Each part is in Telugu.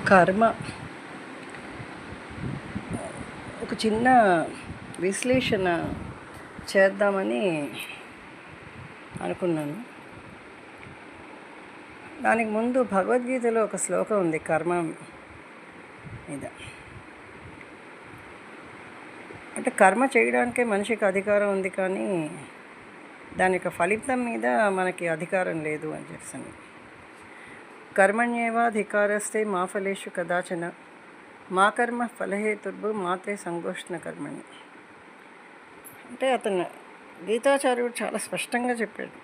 కర్మ ఒక చిన్న విశ్లేషణ చేద్దామని అనుకున్నాను. దానికి ముందు భగవద్గీతలో ఒక శ్లోకం ఉంది కర్మ మీద. అంటే కర్మ చేయడానికే మనిషికి అధికారం ఉంది, కానీ దాని యొక్క ఫలితం మీద మనకి అధికారం లేదు అని చెప్పాను. కర్మణ్యేవాధికారస్తే మా ఫలేషు కదాచన మా కర్మ ఫలహేతుర్భు మాతే సంగోష్ణ కర్మణి. అంటే అతను గీతాచార్యుడు చాలా స్పష్టంగా చెప్పాడు,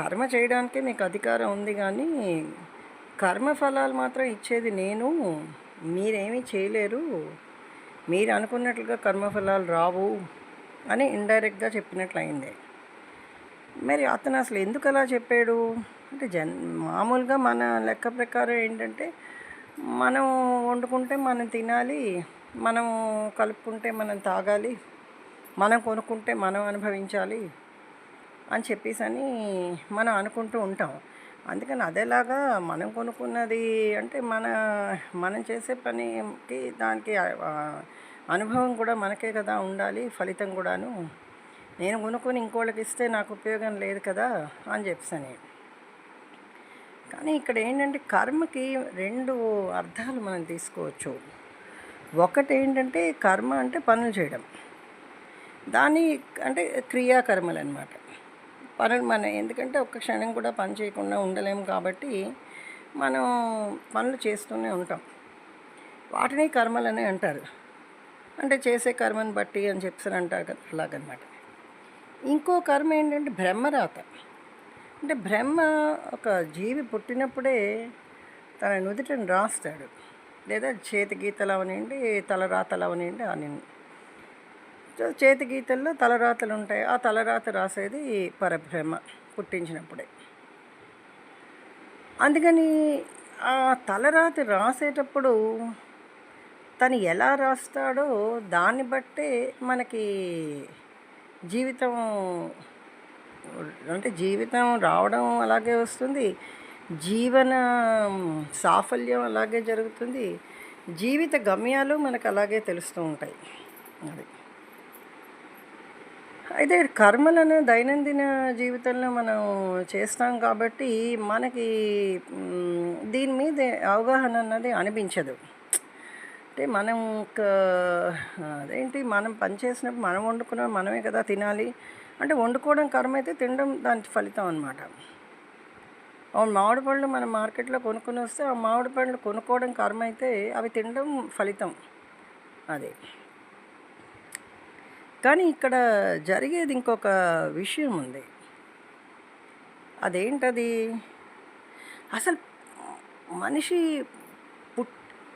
కర్మ చేయడానికే మీకు అధికారం ఉంది, కానీ కర్మ ఫలాలు మాత్రం ఇచ్చేది నేను, మీరేమీ చేయలేరు, మీరు అనుకున్నట్లుగా కర్మఫలాలు రావు అని ఇండైరెక్ట్గా చెప్పినట్లయింది. మరి అతను అసలు ఎందుకు అలా చెప్పాడు అంటే మామూలుగా మన లెక్క ప్రకారం ఏంటంటే, మనం వండుకుంటే మనం తినాలి, మనం కలుపుకుంటే మనం తాగాలి, మనం కొనుక్కుంటే మనం అనుభవించాలి అని చెప్పేసి మనం అనుకుంటూ ఉంటాం. అందుకని అదేలాగా మనం కొనుక్కున్నది అంటే మనం చేసే పనికి దానికి అనుభవం కూడా మనకే కదా ఉండాలి, ఫలితం కూడాను. నేను కొనుక్కొని ఇంకోళ్ళకి ఇస్తే నాకు ఉపయోగం లేదు కదా అని చెప్పాను. కానీ ఇక్కడ ఏంటంటే కర్మకి రెండు అర్థాలు మనం తీసుకోవచ్చు. ఒకటి ఏంటంటే కర్మ అంటే పనులు చేయడం, దాని అంటే క్రియాకర్మలు అన్నమాట. పనులు ఎందుకంటే ఒక్క క్షణం కూడా పని చేయకుండా ఉండలేము, కాబట్టి మనం పనులు చేస్తూనే ఉంటాం. వాటిని కర్మలనే అంటారు. అంటే చేసే కర్మని బట్టి అని చెప్పి అంటారు కదా, అలాగనమాట. ఇంకో కర్మ ఏంటంటే బ్రహ్మరాత. అంటే బ్రహ్మ ఒక జీవి పుట్టినప్పుడే తన నుదుటను రాస్తాడు, లేదా చేతి గీతలు అవనివ్వండి, తలరాతలు అవనివ్వండి అని. చేతి గీతల్లో తలరాతలు ఉంటాయి, ఆ తలరాత రాసేది పరబ్రహ్మ పుట్టించినప్పుడే. అందుకని ఆ తలరాత రాసేటప్పుడు తను ఎలా రాస్తాడో దాన్ని బట్టే మనకి జీవితం అంటే జీవితం రావడం అలాగే వస్తుంది, జీవన సాఫల్యం అలాగే జరుగుతుంది, జీవిత గమ్యాలు మనకు అలాగే తెలుస్తూ ఉంటాయి. అది అయితే కర్మలను దైనందిన జీవితంలో మనం చేస్తాం కాబట్టి మనకి దీని మీద అవగాహన అన్నది అనిపించదు. అంటే మనం అదేంటి, మనం పని చేసినప్పుడు మనం వండుకున్నాం మనమే కదా తినాలి అంటే, వండుకోవడం కర్మ అయితే తినడం దాని ఫలితం అనమాట. మామిడి పళ్ళు మనం మార్కెట్లో కొనుక్కొని వస్తే ఆ మామిడి పళ్ళు కొనుక్కోవడం కర్మ అయితే అవి తినడం ఫలితం. అదే. కానీ ఇక్కడ జరిగేది ఇంకొక విషయం ఉంది. అదేంటది? అసలు మనిషి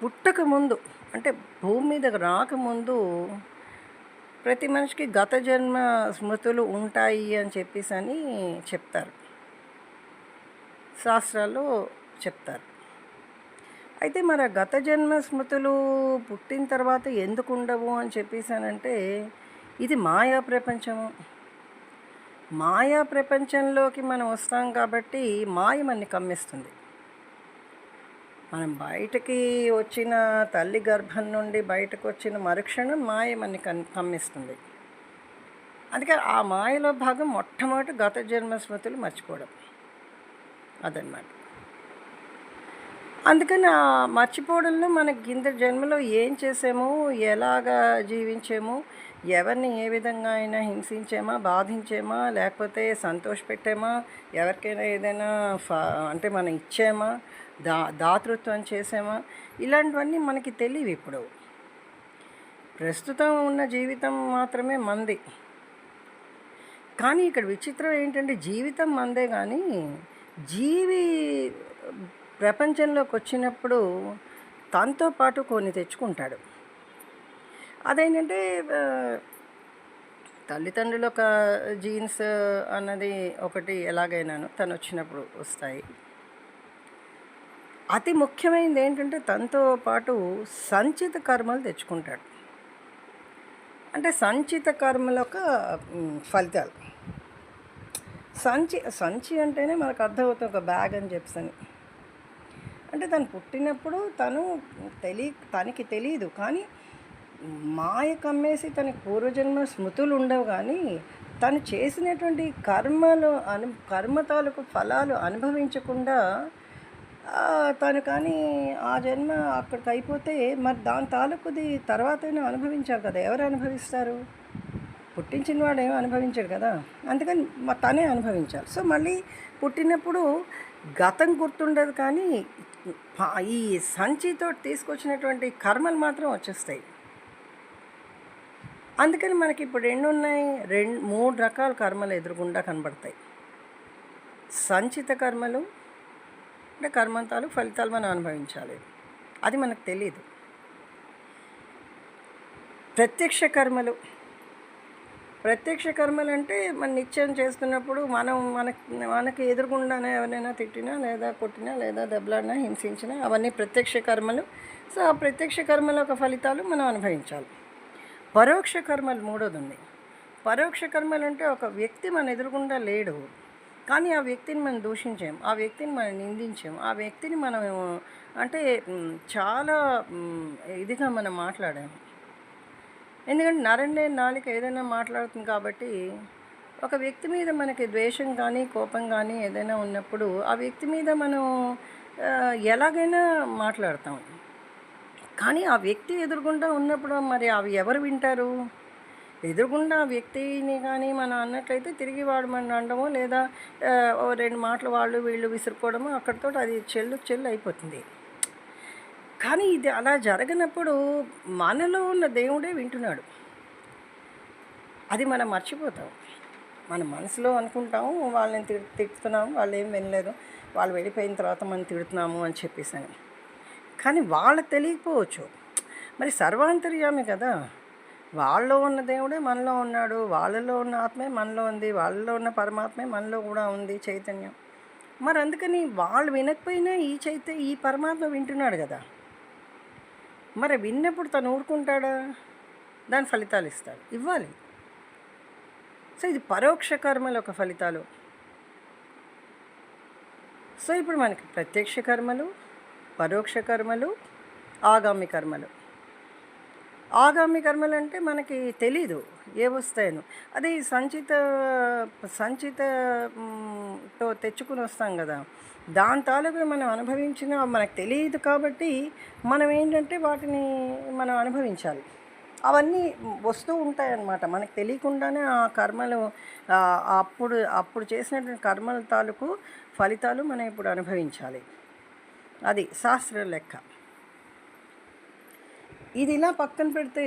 పుట్టక ముందు అంటే భూమి మీద రాకముందు ప్రతి మనిషికి గత జన్మ స్మృతులు ఉంటాయి అని చెప్పేసి చెప్తారు, శాస్త్రాల్లో చెప్తారు. అయితే మరి ఆ గత జన్మ స్మృతులు పుట్టిన తర్వాత ఎందుకు ఉండవు అని చెప్పేసానంటే, ఇది మాయా ప్రపంచము. మాయా ప్రపంచంలోకి మనం వస్తాం కాబట్టి మాయ మనని కమ్మిస్తుంది. మనం బయటకి వచ్చిన తల్లి గర్భం నుండి బయటకు వచ్చిన మరుక్షణం మాయ మనని కమ్మిస్తుంది. అందుకే ఆ మాయలో భాగం మొట్టమొదటి గత జన్మ స్మృతులు మర్చిపోవడం అదన్నమాట. అందుకని ఆ మర్చిపోవడంలో మనకి కింద జన్మలో ఏం చేసామో, ఎలాగా జీవించామో, ఎవరిని ఏ విధంగా అయినా హింసించామా, బాధించామా, లేకపోతే సంతోషపెట్టామా, ఎవరికైనా ఏదైనా అంటే మనం ఇచ్చామా, దాతృత్వం చేసామా, ఇలాంటివన్నీ మనకి తెలియవు. ఇప్పుడు ప్రస్తుతం ఉన్న జీవితం మాత్రమే మంది. కానీ ఇక్కడ విచిత్రం ఏంటంటే, జీవితం మందే, కానీ జీవి ప్రపంచంలోకి వచ్చినప్పుడు తనతో పాటు కొన్ని తెచ్చుకుంటాడు. అదేంటంటే తల్లిదండ్రులు ఒక జీన్స్ అన్నది ఒకటి ఎలాగైనాను తను వచ్చినప్పుడు వస్తాయి. అతి ముఖ్యమైనది ఏంటంటే తనతో పాటు సంచిత కర్మలు తెచ్చుకుంటాడు. అంటే సంచిత కర్మల యొక్క ఫలితాలు. సంచి అంటేనే మనకు అర్థమవుతుంది, ఒక బ్యాగ్ అని చెప్పని. అంటే తను పుట్టినప్పుడు తనకి తెలీదు, కానీ మాయ కమ్మేసి తనకి పూర్వజన్మ స్మృతులు ఉండవు, కానీ తను చేసినటువంటి కర్మ తాలూకు ఫలాలు అనుభవించకుండా తను కానీ ఆ జన్మ అక్కడికి అయిపోతే మరి దాని తాలూకుది తర్వాతైనా అనుభవించాలి కదా. ఎవరు అనుభవిస్తారు? పుట్టించిన వాడు ఏమో అనుభవించాడు కదా, అందుకని తనే అనుభవించాలి. సో మళ్ళీ పుట్టినప్పుడు గతం గుర్తుండదు, కానీ ఈ సంచితో తీసుకొచ్చినటువంటి కర్మలు మాత్రం వచ్చేస్తాయి. అందుకని మనకి ఇప్పుడు ఎన్ని ఉన్నాయి? 3 రకాల కర్మలు ఎదురుగుండా కనబడతాయి. సంచిత కర్మలు అంటే కర్మంతాలు ఫలితాలు మనం అనుభవించాలి, అది మనకు తెలియదు. ప్రత్యక్ష కర్మలు అంటే మన నిత్యం చేస్తున్నప్పుడు మనకి ఎదురుగుండానే ఎవరైనా తిట్టినా లేదా కొట్టినా లేదా దెబ్బలాడినా హింసించినా అవన్నీ ప్రత్యక్ష కర్మలు. సో ఆ ప్రత్యక్ష కర్మల యొక్క ఫలితాలు మనం అనుభవించాలి. పరోక్ష కర్మలు మూడోది ఉంది. పరోక్ష కర్మలు అంటే ఒక వ్యక్తి మన ఎదురుగుండా లేడు, కానీ ఆ వ్యక్తిని మనం దూషించాం, ఆ వ్యక్తిని మనం నిందించాం, ఆ వ్యక్తిని మనం అంటే చాలా ఇదిగా మనం మాట్లాడాము. ఎందుకంటే నరం లేని నాలుక ఏదైనా మాట్లాడుతుంది కాబట్టి ఒక వ్యక్తి మీద మనకి ద్వేషం కానీ కోపం కానీ ఏదైనా ఉన్నప్పుడు ఆ వ్యక్తి మీద మనం ఎలాగైనా మాట్లాడతాం. కానీ ఆ వ్యక్తి ఎదురుగుండా ఉన్నప్పుడు మరి అవి ఎవరు వింటారు? ఎదురుగుండా ఆ వ్యక్తిని కానీ మనం అన్నట్లయితే తిరిగి వాడు మనం అనడమో లేదా 2 మాటలు వాళ్ళు వీళ్ళు విసురుకోవడమో అక్కడితో అది చెల్లు అయిపోతుంది. కానీ ఇది అలా జరగనప్పుడు మనలో ఉన్న దేవుడే వింటున్నాడు. అది మనం మర్చిపోతాం. మన మనసులో అనుకుంటాము వాళ్ళని తిడుతున్నాము, వాళ్ళు ఏం వినలేదు, వాళ్ళు వెళ్ళిపోయిన తర్వాత మనం తిడుతున్నాము అని చెప్పేసి. కానీ వాళ్ళకి తెలియకపోవచ్చు. మరి సర్వాంతర్యామి కదా, వాళ్ళలో ఉన్న దేవుడే మనలో ఉన్నాడు, వాళ్ళలో ఉన్న ఆత్మే మనలో ఉంది, వాళ్ళలో ఉన్న పరమాత్మే మనలో కూడా ఉంది చైతన్యం. మరి అందుకని వాళ్ళు వినకపోయినా ఈ పరమాత్మ వింటున్నాడు కదా. మరి విన్నప్పుడు తను ఊరుకుంటాడా? దాని ఫలితాలు ఇవ్వాలి. సో ఇది పరోక్ష కర్మల ఒక ఫలితాలు. సో ఇప్పుడు మనకి ప్రత్యక్ష కర్మలు, పరోక్ష కర్మలు, ఆగామి కర్మలు. ఆగామి కర్మలు అంటే మనకి తెలీదు ఏ వస్తాయను, అది సంచితతో తెచ్చుకుని వస్తాం కదా, దాని తాలూకు మనం అనుభవించిన మనకు తెలియదు కాబట్టి మనం ఏంటంటే వాటిని మనం అనుభవించాలి. అవన్నీ వస్తూ ఉంటాయన్నమాట, మనకు తెలియకుండానే ఆ కర్మలు అప్పుడు చేసినటువంటి కర్మల తాలూకు ఫలితాలు మనం ఇప్పుడు అనుభవించాలి. అది శాస్త్ర లెక్క. ఇది ఇలా పక్కన పెడితే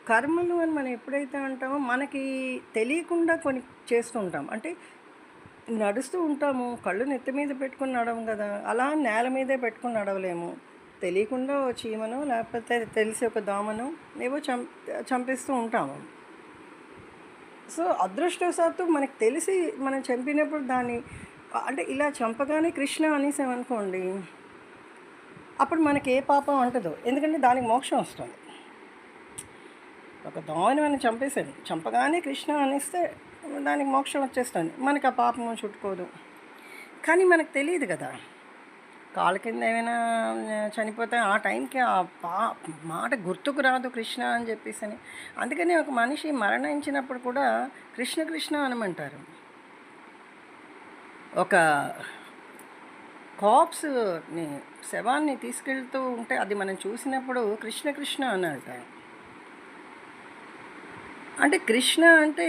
కర్మలు అని మనం ఎప్పుడైతే అంటామో మనకి తెలియకుండా కొన్ని చేస్తుంటాం. అంటే నడుస్తూ ఉంటాము, కళ్ళు నెత్తి మీద పెట్టుకుని నడవం కదా, అలా నేల మీదే పెట్టుకుని నడవలేము. తెలియకుండా ఒక చీమను లేకపోతే తెలిసి ఒక దోమను ఏవో చంపిస్తూ ఉంటాము. సో అదృష్టవశాత్తు మనకు తెలిసి మనం చంపినప్పుడు దాన్ని అంటే ఇలా చంపగానే కృష్ణ అనేసామనుకోండి, అప్పుడు మనకి ఏ పాపం అంటదు, ఎందుకంటే దానికి మోక్షం వస్తుంది. ఒక దోమని మనం చంపగానే కృష్ణ అనేస్తే దానికి మోక్షం వచ్చేస్తుంది, మనకి ఆ పాపం చుట్టుకోదు. కానీ మనకు తెలియదు కదా, కాళ్ళ కింద ఏమైనా చనిపోతే ఆ టైంకి ఆ మాట గుర్తుకు రాదు కృష్ణ అని చెప్పేసి. అందుకని ఒక మనిషి మరణించినప్పుడు కూడా కృష్ణ కృష్ణ అనమంటారు. ఒక కాప్స్ని శవాన్ని తీసుకెళ్తూ ఉంటే అది మనం చూసినప్పుడు కృష్ణ కృష్ణ అని అంటారు. అంటే కృష్ణ అంటే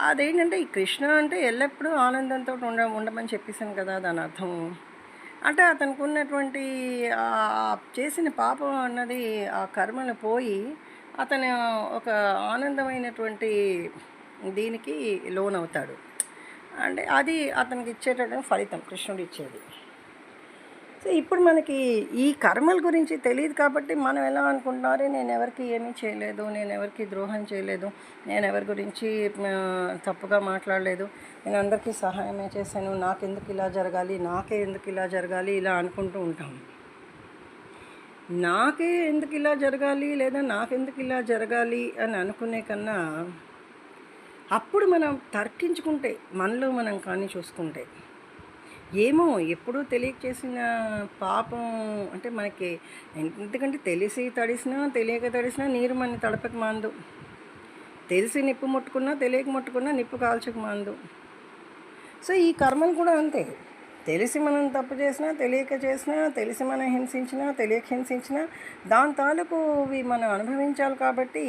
అదేంటంటే ఈ కృష్ణ అంటే ఎల్లప్పుడూ ఆనందంతో ఉండమని చెప్పేసాను కదా, దాని అర్థం. అంటే అతనికి ఉన్నటువంటి చేసిన పాపం అన్నది ఆ కర్మను పోయి అతను ఒక ఆనందమైనటువంటి దీనికి లోనవుతాడు. అంటే అది అతనికి ఇచ్చేటటువంటి ఫలితం కృష్ణుడు ఇచ్చేది. సో ఇప్పుడు మనకి ఈ కర్మల గురించి తెలియదు కాబట్టి మనం ఎలా అనుకుంటున్నారే, నేను ఎవరికి ఏమీ చేయలేదు, నేను ఎవరికి ద్రోహం చేయలేదు, నేను ఎవరి గురించి తప్పుగా మాట్లాడలేదు, నేను అందరికీ సహాయమే చేశాను, నాకెందుకు ఇలా జరగాలి, నాకే ఎందుకు ఇలా జరగాలి, ఇలా అనుకుంటూ ఉంటాం. నాకే ఎందుకు ఇలా జరగాలి లేదా నాకెందుకు ఇలా జరగాలి అని అనుకునే కన్నా అప్పుడు మనం తర్కించుకుంటే మనలో మనం కానీ చూసుకుంటే ఏమో ఎప్పుడూ తెలియక చేసిన పాపం అంటే మనకి ఎందుకంటే తెలిసి తడిసినా తెలియక తడిసినా నీరు మన తడపక మాందు. తెలిసి నిప్పు ముట్టుకున్నా తెలియక ముట్టుకున్నా నిప్పు కాల్చక మాందు. సో ఈ కర్మలు కూడా అంతే. తెలిసి మనం తప్పు చేసినా తెలియక చేసినా, తెలిసి మనం హింసించినా తెలియక హింసించినా దాని తాలూకువి మనం అనుభవించాలి. కాబట్టి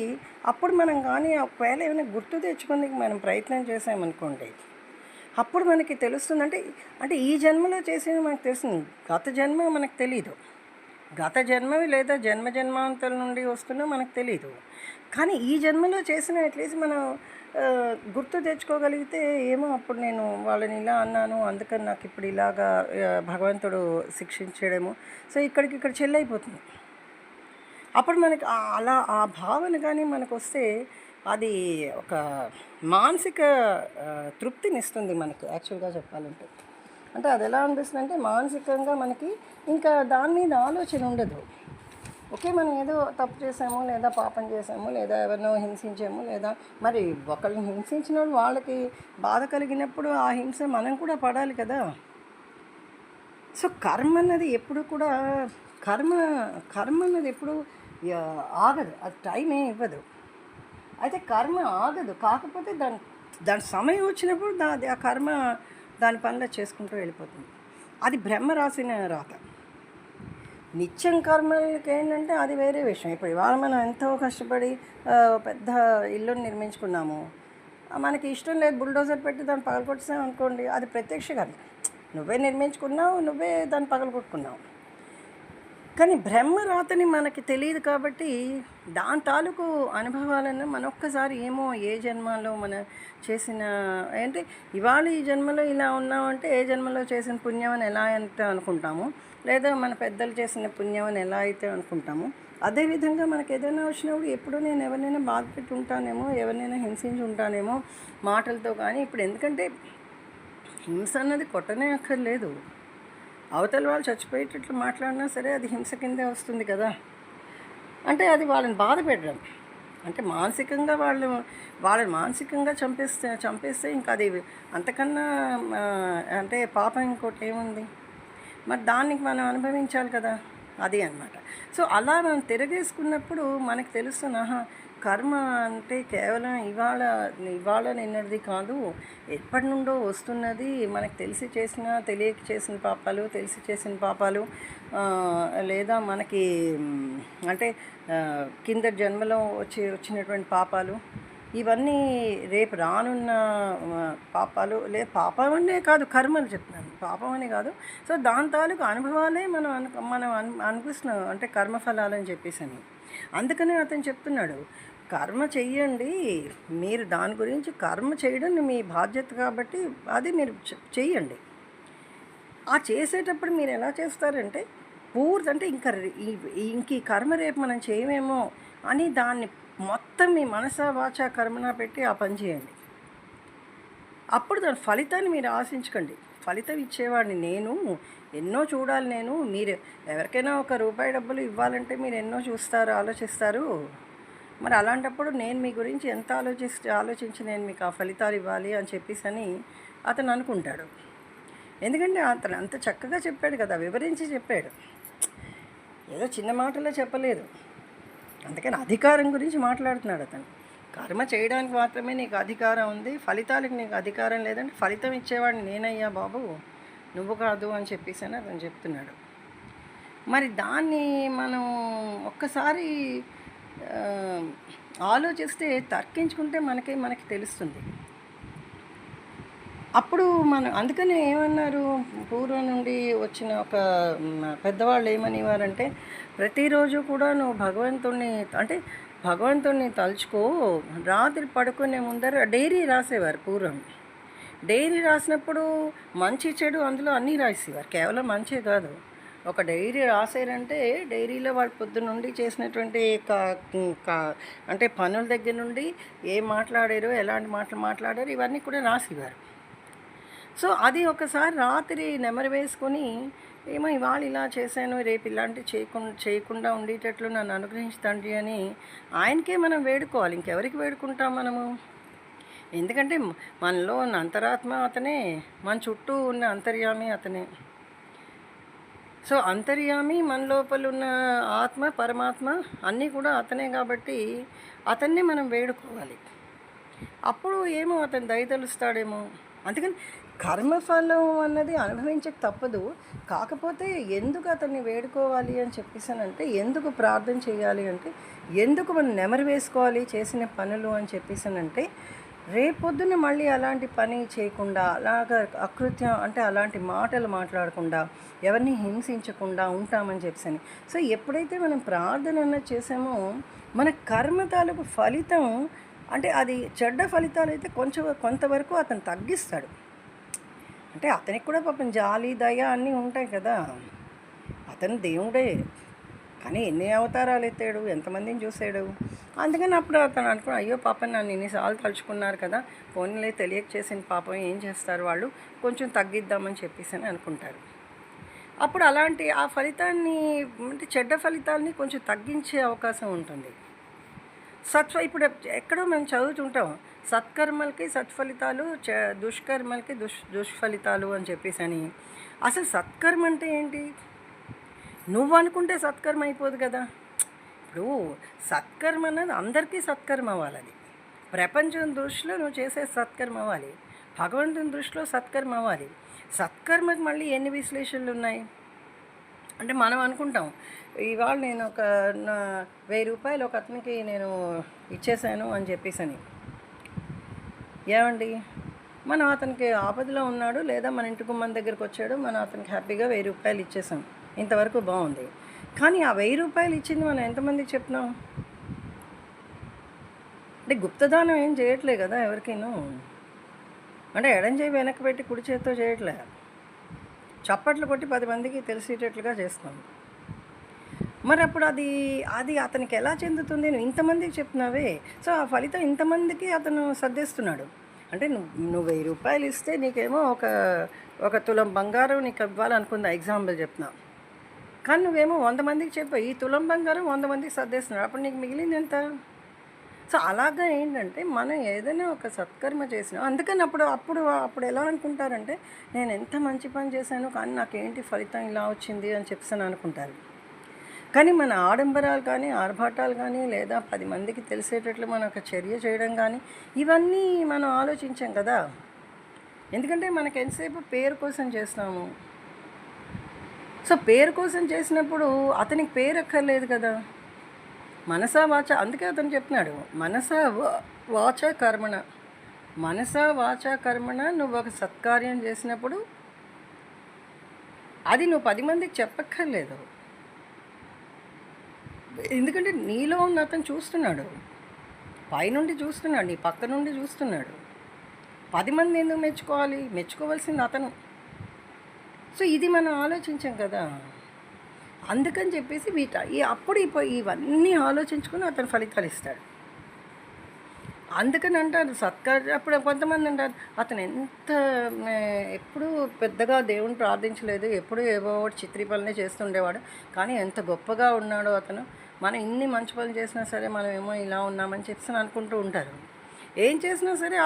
అప్పుడు మనం కానీ ఒకవేళ ఏమైనా గుర్తు తెచ్చుకుందుకు మనం ప్రయత్నం చేసామనుకోండి, అప్పుడు మనకి తెలుస్తుంది. అంటే ఈ జన్మలో చేసేది మనకు తెలుస్తుంది, గత జన్మ మనకు తెలీదు. గత జన్మవి లేదా జన్మాంతరం నుండి వస్తున్నా మనకు తెలీదు. కానీ ఈ జన్మలో చేసిన అట్లీస్ట్ మనం గుర్తు తెచ్చుకోగలిగితే ఏమో అప్పుడు నేను వాళ్ళని ఇలా అన్నాను, అందుకని నాకు ఇప్పుడు ఇలాగా భగవంతుడు శిక్షించడము. సో ఇక్కడ చెల్లైపోతుంది. అప్పుడు మనకి అలా ఆ భావన కానీ మనకు వస్తే అది ఒక మానసిక తృప్తినిస్తుంది మనకు. యాక్చువల్గా చెప్పాలంటే అంటే అది ఎలా అనిపిస్తుంది అంటే మానసికంగా మనకి ఇంకా దాని మీద ఆలోచన ఉండదు. ఓకే, మనం ఏదో తప్పు చేసాము లేదా పాపం చేసాము లేదా ఎవరినో హింసించాము లేదా మరి ఒకళ్ళని హింసించిన వాళ్ళకి బాధ కలిగినప్పుడు ఆ హింస మనం కూడా పడాలి కదా. సో కర్మ అన్నది ఎప్పుడు కూడా కర్మ అన్నది ఎప్పుడు ఆగదు, అది టైం ఏం ఇవ్వదు. అయితే కర్మ ఆగదు, కాకపోతే దాని సమయం వచ్చినప్పుడు ఆ కర్మ దాని పనిలో చేసుకుంటూ వెళ్ళిపోతుంది. అది బ్రహ్మ రాసిన రాత. నిత్యం కర్మలకి ఏంటంటే అది వేరే విషయం. ఇప్పుడు ఇవాళ మనం ఎంతో కష్టపడి పెద్ద ఇల్లుని నిర్మించుకున్నాము, మనకి ఇష్టం లేదు బుల్డోజర్ పెట్టి దాన్ని పగలగొట్టేసాం అనుకోండి, అది ప్రత్యక్ష కర్మ. నువ్వే నిర్మించుకున్నావు, నువ్వే దాన్ని పగలగొట్టుకున్నావు. కానీ బ్రహ్మ రాతని మనకి తెలియదు కాబట్టి దాని తాలూకు అనుభవాలను మనొక్కసారి ఏమో ఏ జన్మలో మన చేసిన అంటే ఇవాళ ఈ జన్మలో ఇలా ఉన్నామంటే ఏ జన్మలో చేసిన పుణ్యం అని ఎలా అయితే అనుకుంటాము, లేదా మన పెద్దలు చేసిన పుణ్యం అని ఎలా అయితే అనుకుంటాము, అదేవిధంగా మనకు ఏదైనా వచ్చినప్పుడు ఎప్పుడూ నేను ఎవరినైనా బాధ పెట్టి ఉంటానేమో, ఎవరినైనా హింసించి ఉంటానేమో మాటలతో. కానీ ఇప్పుడు ఎందుకంటే హింస అన్నది కొట్టనే అక్కర్లేదు, అవతల వాళ్ళు చచ్చిపోయేటట్లు మాట్లాడినా సరే అది హింస కిందే వస్తుంది కదా. అంటే అది వాళ్ళని బాధ పెట్టడం, అంటే మానసికంగా వాళ్ళని మానసికంగా చంపేస్తే ఇంకా అది అంతకన్నా అంటే పాపం ఇంకోటి ఏముంది. మరి దానికి మనం అనుభవించాలి కదా, అది అన్నమాట. సో అలా మనం తిరగేసుకున్నప్పుడు మనకు తెలుస్తుంది, కర్మ అంటే కేవలం ఇవాళ నిన్నటిది కాదు, ఎప్పటి నుండో వస్తున్నది. మనకు తెలిసి చేసిన తెలియక చేసిన పాపాలు, తెలిసి చేసిన పాపాలు, లేదా మనకి అంటే కింద జన్మలో వచ్చినటువంటి పాపాలు, ఇవన్నీ రేపు రానున్న పాపాలు. పాపం అనే కాదు, కర్మలు చెప్తున్నాను, పాపం అని కాదు. సో దాని తాలూకు అనుభవాలే మనం అనిపిస్తున్నాం అంటే కర్మఫలాలని చెప్పేసి అని. అందుకనే అతను చెప్తున్నాడు, కర్మ చెయ్యండి, మీరు దాని గురించి కర్మ చేయడం మీ బాధ్యత కాబట్టి అది మీరు చెయ్యండి. ఆ చేసేటప్పుడు మీరు ఎలా చేస్తారంటే అంటే ఇంక ఈ కర్మ రేపు మనం చేయమేమో అని దాన్ని మొత్తం మీ మనస వాచ కర్మన పెట్టి ఆ పని చేయండి. అప్పుడు దాని ఫలితాన్ని మీరు ఆశించకండి. ఫలితం ఇచ్చేవాడిని నేను, ఎన్నో చూడాలి నేను. మీరు ఎవరికైనా ₹1 డబ్బులు ఇవ్వాలంటే మీరు ఎన్నో ఆలోచిస్తారు. మరి అలాంటప్పుడు నేను మీ గురించి ఎంత ఆలోచించి నేను మీకు ఆ ఫలితాలు ఇవ్వాలి అని చెప్పేసి అతను అనుకుంటాడు. ఎందుకంటే అతను అంత చక్కగా చెప్పాడు కదా, వివరించి చెప్పాడు, ఏదో చిన్న మాటలో చెప్పలేదు. అందుకని అధికారం గురించి మాట్లాడుతున్నాడు అతను. కర్మ చేయడానికి మాత్రమే నీకు అధికారం ఉంది, ఫలితాలకు నీకు అధికారం లేదంటే ఫలితం ఇచ్చేవాడిని నేనయ్యా బాబు, నువ్వు కాదు అని చెప్పేసి అతను చెప్తున్నాడు. మరి దాన్ని మనం ఒక్కసారి ఆలోచిస్తే తర్కించుకుంటే మనకి తెలుస్తుంది. అప్పుడు అందుకని ఏమన్నారు, పూర్వం నుండి వచ్చిన ఒక పెద్దవాళ్ళు ఏమనేవారంటే, ప్రతిరోజు కూడా నువ్వు భగవంతుణ్ణి తలుచుకో. రాత్రి పడుకునే ముందర డైరీ రాసేవారు పూర్వం. డైరీ రాసినప్పుడు మంచి చెడు అందులో అన్నీ రాసేవారు, కేవలం మంచే కాదు. ఒక డైరీ రాసారంటే డైరీలో వాళ్ళు పొద్దున్నుండి చేసినటువంటి అంటే పనుల దగ్గర నుండి ఏం మాట్లాడారో, ఎలాంటి మాటలు మాట్లాడారో ఇవన్నీ కూడా రాసేవారు. సో అది ఒకసారి రాత్రి నెమరు వేసుకొని, ఏమో ఇవాళ ఇలా చేశాను, రేపు ఇలాంటివి చేయకుండా ఉండేటట్లు నన్ను అనుగ్రహించు తండ్రి అని ఆయనకే మనం వేడుకోవాలి. ఇంకెవరికి వేడుకుంటాం మనము? ఎందుకంటే మనలో ఉన్న అంతరాత్మ అతనే, మన చుట్టూ ఉన్న అంతర్యామి అతనే. సో అంతర్యామి, మన లోపల ఉన్న ఆత్మ, పరమాత్మ అన్నీ కూడా అతనే కాబట్టి అతన్ని మనం వేడుకోవాలి. అప్పుడు ఏమో అతను దయతలుస్తాడేమో. అందుకని కర్మఫలం అన్నది అనుభవించక తప్పదు. కాకపోతే ఎందుకు అతన్ని వేడుకోవాలి అని చెప్పేసానంటే, ఎందుకు ప్రార్థన చేయాలి అంటే, ఎందుకు మనం నెమరు వేసుకోవాలి చేసిన పనులు అని చెప్పేసానంటే, రేపొద్దున మళ్ళీ అలాంటి పని చేయకుండా, అలాగ అకృత్యం అంటే అలాంటి మాటలు మాట్లాడకుండా, ఎవరిని హింసించకుండా ఉంటామని చెప్పేసి. సో ఎప్పుడైతే మనం ప్రార్థన అన్నది చేసామో, మన కర్మ తాలూకు ఫలితం అంటే అది చెడ్డ ఫలితాలు అయితే కొంతవరకు అతను తగ్గిస్తాడు. అంటే అతనికి కూడా పాపం జాలి, దయ అన్నీ ఉంటాయి కదా. అతను దేవుడే, కానీ ఎన్ని అవతారాలు ఎత్తాడు, ఎంతమందిని చూసాడు. అందుకని అప్పుడు అతను అనుకున్నాడు, అయ్యో పాపం నన్ను ఇన్నిసార్లు తలుచుకున్నారు కదా, పోనీలే తెలియక చేసిన పాపం ఏం చేస్తారు వాళ్ళు, కొంచెం తగ్గిద్దామని చెప్పేసి అని అనుకుంటారు. అప్పుడు అలాంటి ఆ ఫలితాన్ని అంటే చెడ్డ ఫలితాలని కొంచెం తగ్గించే అవకాశం ఉంటుంది. ఇప్పుడు ఎక్కడో మేము చదువుతుంటాం, సత్కర్మలకి సత్ఫలితాలు, దుష్కర్మలకి దుష్ఫలితాలు అని చెప్పేసి అని. అసలు సత్కర్మ అంటే ఏంటి? నువ్వు అనుకుంటే సత్కర్మ అయిపోదు కదా. ఇప్పుడు సత్కర్మ అన్నది అందరికీ సత్కర్మ అవ్వాలి. అది ప్రపంచం దృష్టిలో నువ్వు చేసే సత్కర్మ అవ్వాలి, భగవంతుని దృష్టిలో సత్కర్మ అవ్వాలి. సత్కర్మకి మళ్ళీ ఎన్ని విశ్లేషణలు ఉన్నాయి అంటే మనం అనుకుంటాం, ఇవాళ నేను ఒక 1000 రూపాయలు ఒక అతనికి నేను ఇచ్చేసాను అని చెప్పేసని. ఏమండి, మనం అతనికి ఆపదలో ఉన్నాడు, లేదా మన ఇంటి గుమ్మం దగ్గరికి వచ్చాడు, మనం అతనికి హ్యాపీగా 1000 రూపాయలు ఇచ్చేసాం, ఇంతవరకు బాగుంది. కానీ ఆ 1000 రూపాయలు ఇచ్చింది మనం ఎంతమందికి చెప్తున్నాం? అంటే గుప్తదానం ఏం చేయట్లే కదా ఎవరికైనా. అంటే ఎడం చేయి వెనక్కి పెట్టి కుడి చేతితో చేయట్లే, చప్పట్లు కొట్టి 10 మందికి తెలిసేటట్లుగా చేస్తాం. మరి అప్పుడు అది అది అతనికి ఎలా చెందుతుంది? నువ్వు ఇంతమందికి చెప్తున్నావే, సో ఆ ఫలితం ఇంతమందికి అతను సర్దేస్తున్నాడు. అంటే నువ్వు 1000 రూపాయలు ఇస్తే నీకేమో ఒక తులం బంగారం నీకు ఇవ్వాలనుకుందా, ఎగ్జాంపుల్ చెప్తున్నా. కానీ నువ్వేమో 100 మందికి చెప్పావు, ఈ తులం బంగారం 100 మందికి సర్దేస్తున్నాడు, అప్పుడు నీకు మిగిలింది ఎంత? సో అలాగా ఏంటంటే మనం ఏదైనా ఒక సత్కర్మ చేసినా, అందుకని అప్పుడు ఎలా అనుకుంటారంటే, నేను ఎంత మంచి పని చేశాను కానీ నాకేంటి ఫలితం ఇలా వచ్చింది అని చెప్పేసి అనుకుంటారు. కానీ మన ఆడంబరాలు కానీ, ఆర్భాటాలు కానీ, లేదా 10 మందికి తెలిసేటట్లు మనం ఒక చర్య చేయడం కానీ, ఇవన్నీ మనం ఆలోచించాం కదా. ఎందుకంటే మనకు ఎంతసేపు పేరు కోసం చేస్తాము. సో పేరు కోసం చేసినప్పుడు అతనికి పేరు అక్కర్లేదు కదా. మనసా వాచ, అందుకే అతను చెప్తున్నాడు, మనసా వాచ కర్మణ. మనసా వాచ కర్మణ నువ్వు ఒక సత్కార్యం చేసినప్పుడు అది నువ్వు 10 మందికి చెప్పక్కర్లేదు. ఎందుకంటే నీలో ఉన్న అతను చూస్తున్నాడు, పైనుండి చూస్తున్నాడు, నీ పక్క నుండి చూస్తున్నాడు. 10 మంది ఎందుకు మెచ్చుకోవాలి? మెచ్చుకోవాల్సింది అతను. సో ఇది మనం ఆలోచించాం కదా. అందుకని చెప్పేసి ఇవన్నీ ఆలోచించుకుని అతను ఫలితాలు ఇస్తాడు. అందుకని అంటారు అప్పుడు కొంతమంది అంటారు, అతను ఎప్పుడూ పెద్దగా దేవుని ప్రార్థించలేదు, ఎప్పుడూ ఏవో చిత్రీ పనులే చేస్తుండేవాడు, కానీ ఎంత గొప్పగా ఉన్నాడో అతను, మనం ఇన్ని మంచి పనులు చేసినా సరే మనం ఏమో ఇలా ఉన్నామని చెప్పి అనుకుంటూ ఉంటారు. ఏం చేసినా సరే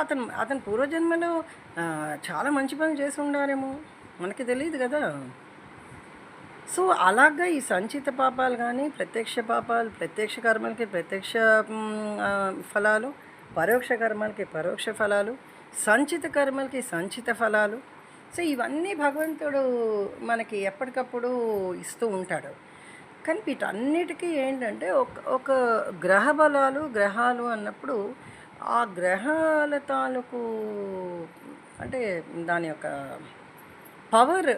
అతను పూర్వజన్మలో చాలా మంచి పనులు చేసి ఉండారేమో, మనకి తెలియదు కదా. సో అలాగా ఈ సంచిత పాపాలు కానీ, ప్రత్యక్ష పాపాలు, ప్రత్యక్ష కర్మలకి ప్రత్యక్ష ఫలాలు, పరోక్ష కర్మలకి పరోక్ష ఫలాలు, సంచిత కర్మలకి సంచిత ఫలాలు. సో ఇవన్నీ భగవంతుడు మనకి ఎప్పటికప్పుడు ఇస్తూ ఉంటాడు. కానీ వీటన్నిటికీ ఏంటంటే ఒక గ్రహాలు అన్నప్పుడు ఆ గ్రహాల తాలూకు అంటే దాని యొక్క పవర్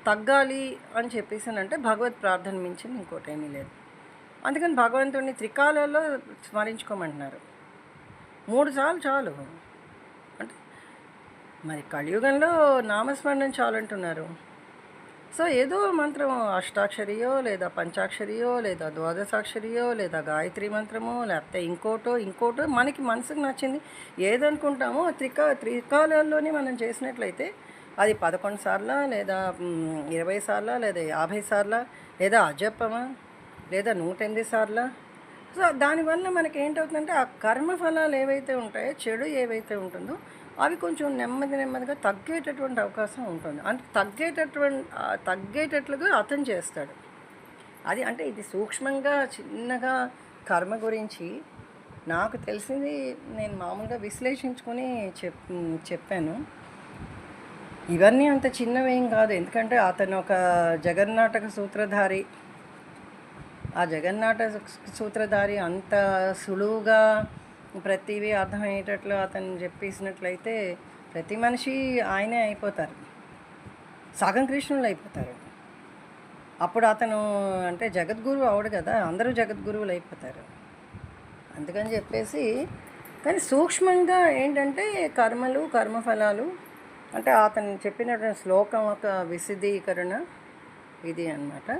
తగ్గాలి అని చెప్పేసి అంటే భగవత్ ప్రార్థన మించింది ఇంకోటి ఏమీ లేదు. అందుకని భగవంతుడిని త్రికాలలో స్మరించుకోమంటున్నారు. 3 సార్లు చాలు. అంటే మరి కలియుగంలో నామస్మరణం చాలంటున్నారు. సో ఏదో మంత్రం, అష్టాక్షరియో లేదా పంచాక్షరియో లేదా ద్వాదశాక్షరియో లేదా గాయత్రి మంత్రమో లేకపోతే ఇంకోటో మనకి మనసుకు నచ్చింది ఏదనుకుంటామో త్రికాలాల్లోనే మనం చేసినట్లయితే అది 11 సార్లా లేదా 20 సార్లా లేదా 50 సార్లా లేదా అజప్పమా లేదా 108 సార్లా. సో దానివల్ల మనకేంటవుతుందంటే ఆ కర్మఫలాలు ఏవైతే ఉంటాయో, చెడు ఏవైతే ఉంటుందో అవి కొంచెం నెమ్మదిగా తగ్గేటటువంటి అవకాశం ఉంటుంది. అంటే తగ్గేటట్లుగా అతను చేస్తాడు. అది అంటే ఇది సూక్ష్మంగా చిన్నగా కర్మ గురించి నాకు తెలిసింది నేను మామూలుగా విశ్లేషించుకొని చెప్పాను. ఇవన్నీ అంత చిన్నవేం కాదు. ఎందుకంటే అతను ఒక జగన్నాటక సూత్రధారి. ఆ జగన్నాటక సూత్రధారి అంత సులువుగా ప్రతిదీ అర్థమయ్యేటట్లు అతను చెప్పేసినట్లయితే ప్రతి మనిషి ఆయనే అయిపోతారు, సగం కృష్ణులు అయిపోతారు. అప్పుడు అతను అంటే జగద్గురువు అవడు కదా, అందరూ జగద్గురువులు అయిపోతారు. అందుకని చెప్పేసి కానీ సూక్ష్మంగా ఏంటంటే కర్మలు కర్మఫలాలు అంటే అతను చెప్పినటువంటి శ్లోకం ఒక విశదీకరణ ఇది అన్నమాట.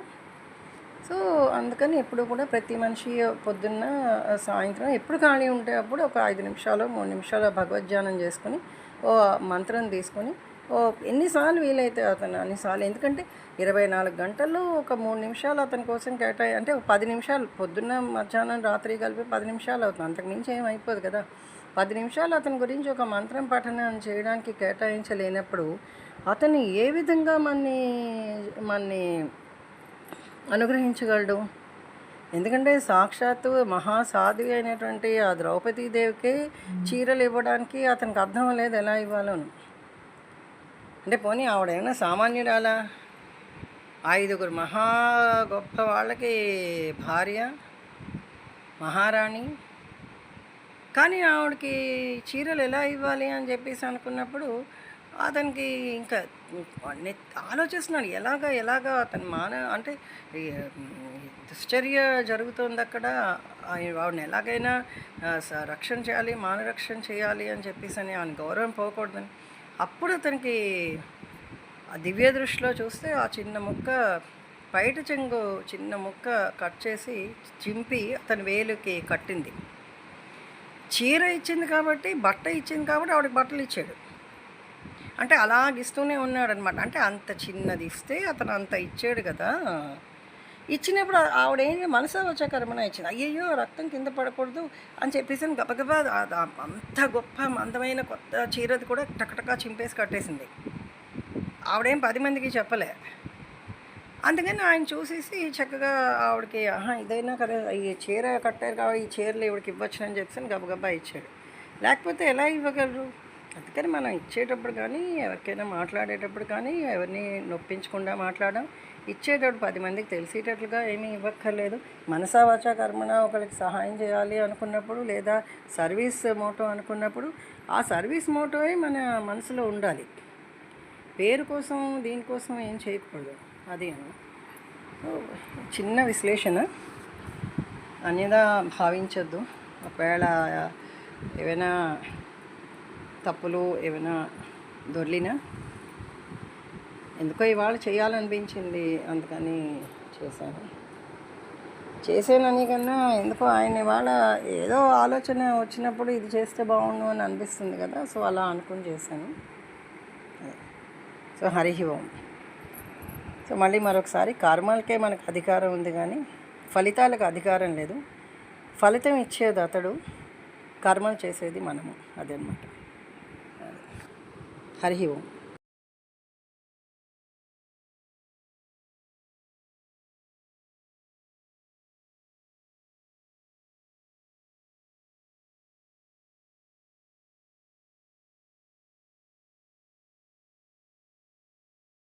సో అందుకని ఎప్పుడు కూడా ప్రతి మనిషి పొద్దున్న సాయంత్రం ఎప్పుడు ఖాళీ ఉంటే అప్పుడు ఒక 5 నిమిషాలు 3 నిమిషాలు భగవద్ధ్యానం చేసుకొని ఓ మంత్రం తీసుకొని ఓ ఎన్నిసార్లు వీలైతే అతను అన్నిసార్లు. ఎందుకంటే 24 గంటల్లో ఒక 3 నిమిషాలు అతని కోసం అంటే ఒక 10 నిమిషాలు పొద్దున్న మధ్యాహ్నం రాత్రి కలిపి 10 నిమిషాలు అవుతుంది, అంతకుమించి ఏం అయిపోదు కదా. 10 నిమిషాలు అతని గురించి ఒక మంత్రం పఠనం చేయడానికి కేటాయించలేనప్పుడు అతను ఏ విధంగా మన్ని అనుగ్రహించగలడు? ఎందుకంటే సాక్షాత్తు మహాసాధ్వి అయినటువంటి ఆ ద్రౌపదీదేవికి చీరలు ఇవ్వడానికి అతనికి అర్థం లేదు ఎలా ఇవ్వాలోను. అంటే పోనీ ఆవిడేమైనా సామాన్యురాలా? 5 మహా గొప్ప వాళ్ళకి భార్య, మహారాణి. కానీ ఆవిడకి చీరలు ఎలా ఇవ్వాలి అని చెప్పేసి అనుకున్నప్పుడు అతనికి ఇంకా అన్ని ఆలోచిస్తున్నాడు. ఎలాగా అతను అంటే దుశ్చర్య జరుగుతుంది అక్కడ, ఆవిడని ఎలాగైనా రక్షణ చేయాలి, మానరక్షణ చేయాలి అని చెప్పేసి అని ఆయన గౌరవం పోకూడదని. అప్పుడు అతనికి ఆ దివ్య దృష్టిలో చూస్తే ఆ చిన్న ముక్క పైట చెంగు చిన్న ముక్క కట్ చేసి చింపి అతని వేలుకి కట్టింది. చీర ఇచ్చింది కాబట్టి, బట్ట ఇచ్చింది కాబట్టి ఆవిడకి బట్టలు ఇచ్చాడు. అంటే అలాగిస్తూనే ఉన్నాడనమాట. అంటే అంత చిన్నది ఇస్తే అతను అంత ఇచ్చాడు కదా. ఇచ్చినప్పుడు ఆవిడేంటి మనసా వచ్చా కర్మన ఇచ్చింది. అయ్యయ్యో రక్తం కింద పడకూడదు అని చెప్పేసి గబగబా అంత గొప్ప అందమైన కొత్త చీరది కూడా టకటకా చింపేసి కట్టేసింది. ఆవిడేం 10 మందికి చెప్పలే. అందుకని ఆయన చూసేసి చక్కగా ఆవిడకి ఇదైనా కదా ఈ చీర కట్టారు కాబట్టి ఈ చీరలు ఇవిడికి ఇవ్వచ్చు అని చెప్పేసి గబగబా ఇచ్చాడు. లేకపోతే ఎలా ఇవ్వగలరు? అందుకని మనం ఇచ్చేటప్పుడు కానీ ఎవరికైనా మాట్లాడేటప్పుడు కానీ ఎవరిని నొప్పించకుండా మాట్లాడడం, ఇచ్చేటప్పుడు 10 మందికి తెలిసేటట్లుగా ఏమీ ఇవ్వక్కర్లేదు. మనసా వాచా కర్మణ ఒకరికి సహాయం చేయాలి అనుకున్నప్పుడు లేదా సర్వీస్ మోటో అనుకున్నప్పుడు ఆ సర్వీస్ మోటోయే మన మనసులో ఉండాలి. పేరు కోసం దీనికోసం ఏం చేయకూడదు. అది చిన్న విశ్లేషణ, అన్యదా భావించొద్దు. ఒకవేళ ఏవైనా తప్పులు ఏమైనా దొర్లినా ఎందుకో ఇవాళ చేయాలనిపించింది, అందుకని చేసానని కన్నా ఎందుకో ఆయన ఇవాళ ఏదో ఆలోచన వచ్చినప్పుడు ఇది చేస్తే బాగుండు అని అనిపిస్తుంది కదా. సో అలా అనుకుని చేశాను. సో హరి ఓం. సో మళ్ళీ మరొకసారి కర్మలకే మనకు అధికారం ఉంది కానీ ఫలితాలకు అధికారం లేదు. ఫలితం ఇచ్చేది అతడు, కర్మలు చేసేది మనము. అదనమాట. హరి ఓం.